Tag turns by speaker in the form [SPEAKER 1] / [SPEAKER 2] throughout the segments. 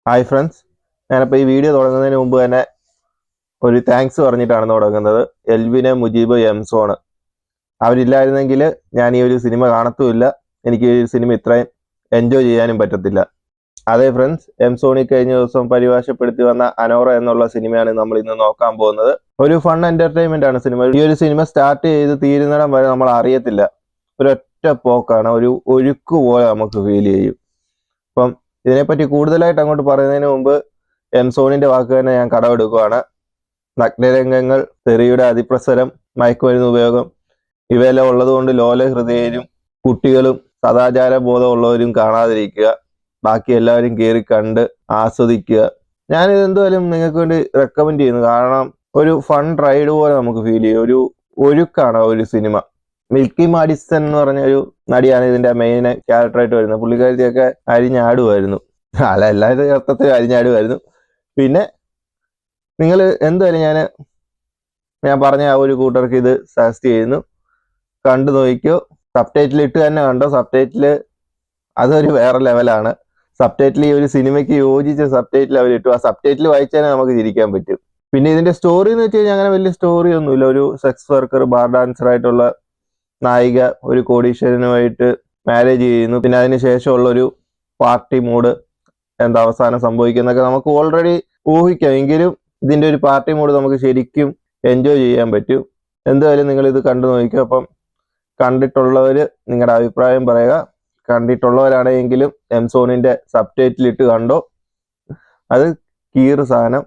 [SPEAKER 1] Hi friends, ഞാനിപ്പോൾ ഈ video തുടങ്ങുന്നതിന് മുമ്പ് തന്നെ ഒരു താങ്ക്സ് പറഞ്ഞിട്ടാണ് തുടങ്ങുന്നത്. എൽവിന്, മുജീബ്, എംസോണ് അവരില്ലായിരുന്നെങ്കിൽ ഞാൻ ഈ ഒരു സിനിമ കാണത്തുമില്ല. എനിക്ക് ഈ സിനിമ ഇത്രയും എൻജോയ് ചെയ്യാനും പറ്റത്തില്ല. അതെ ഫ്രണ്ട്സ്, എംസോണി കഴിഞ്ഞ ദിവസം പരിഭാഷപ്പെടുത്തി വന്ന അനോറ എന്നുള്ള സിനിമയാണ് നമ്മൾ ഇന്ന് നോക്കാൻ പോകുന്നത്. ഒരു ഫൺ എന്റർടൈൻമെന്റ് ആണ് സിനിമ. ഈ ഒരു സിനിമ സ്റ്റാർട്ട് ചെയ്ത് തീരുന്നിടം വരെ നമ്മൾ അറിയത്തില്ല. ഒരൊറ്റ പോക്കാണ്, ഒരു ഒഴുക്ക് പോലെ നമുക്ക് ഫീൽ ചെയ്യും. അപ്പം ഇതിനെപ്പറ്റി കൂടുതലായിട്ട് അങ്ങോട്ട് പറയുന്നതിന് മുമ്പ് എംസോണിന്റെ വാക്ക് തന്നെ ഞാൻ കടമെടുക്കുകയാണ്. നഗ്നരംഗങ്ങൾ, തെറിയുടെ അതിപ്രസരം, മയക്കുമരുന്ന് ഉപയോഗം ഇവയെല്ലാം ഉള്ളതുകൊണ്ട് ലോല ഹൃദയരും കുട്ടികളും സദാചാര ബോധമുള്ളവരും കാണാതിരിക്കുക. ബാക്കി എല്ലാവരും കയറി കണ്ട് ആസ്വദിക്കുക. ഞാനിത് എന്തായാലും നിങ്ങൾക്ക് വേണ്ടി റെക്കമെൻഡ് ചെയ്യുന്നു. കാരണം ഒരു ഫൺ റൈഡ് പോലെ നമുക്ക് ഫീൽ ചെയ്യും. ഒരു ഒഴുക്കാണ് ഒരു സിനിമ. മിൽക്കി മാഡിസൺ എന്ന് പറഞ്ഞ ഒരു നടിയാണ് ഇതിന്റെ മെയിൻ ക്യാരക്ടറായിട്ട് വരുന്നത്. പുള്ളിക്കാരത്തിയൊക്കെ അരിഞ്ഞാടുമായിരുന്നു. അല്ല, എല്ലാവരും അർത്ഥത്തിൽ അരിഞ്ഞാടുമായിരുന്നു. പിന്നെ നിങ്ങൾ എന്തായാലും ഞാൻ പറഞ്ഞ ആ ഒരു കൂട്ടർക്ക് ഇത് സജസ്റ്റ് ചെയ്യുന്നു. കണ്ടു നോക്കിക്കോ. സബ്ടൈറ്റിൽ ഇട്ട് തന്നെ കണ്ടോ. സബ്ടൈറ്റിൽ അതൊരു വേറെ ലെവലാണ്. സബ്ടൈറ്റിൽ ഈ ഒരു സിനിമയ്ക്ക് യോജിച്ച സബ്ടൈറ്റിൽ അവർ ഇട്ടു. ആ സബ്ടൈറ്റിൽ വായിച്ചാൽ നമുക്ക് ചിരിക്കാൻ പറ്റും. പിന്നെ ഇതിന്റെ സ്റ്റോറി എന്ന് വെച്ച് കഴിഞ്ഞാൽ അങ്ങനെ വലിയ സ്റ്റോറി ഒന്നുമില്ല. ഒരു സെക്സ് വർക്കർ, ബാർ ഡാൻസർ ആയിട്ടുള്ള നായിക ഒരു കോടീശ്വരനുമായിട്ട് മാരേജ് ചെയ്യുന്നു. പിന്നെ അതിന് ശേഷമുള്ള ഒരു പാർട്ടി മൂഡ്, എന്താ അവസാനം സംഭവിക്കുന്നൊക്കെ നമുക്ക് ഓൾറെഡി ഊഹിക്കാം. എങ്കിലും ഇതിന്റെ ഒരു പാർട്ടി മൂഡ് നമുക്ക് ശരിക്കും എൻജോയ് ചെയ്യാൻ പറ്റും. എന്തായാലും നിങ്ങൾ ഇത് കണ്ടു നോക്കിക്കും. അപ്പം കണ്ടിട്ടുള്ളവർ നിങ്ങളുടെ അഭിപ്രായം പറയുക. കണ്ടിട്ടുള്ളവരാണെങ്കിലും എംസോണിന്റെ സബ്ടൈറ്റിൽ ഇട്ട് കണ്ടോ. അത് കീറ് സാധനം.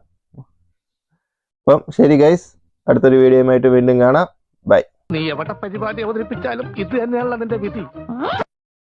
[SPEAKER 1] അപ്പം ശരി ഗൈസ്, അടുത്തൊരു വീഡിയോയുമായിട്ട് വീണ്ടും കാണാം. ബൈ.
[SPEAKER 2] നീ എവിടെ പരിപാടി അവതരിപ്പിച്ചാലും ഇത് തന്നെയാണല്ലോ നിന്റെ വിധി.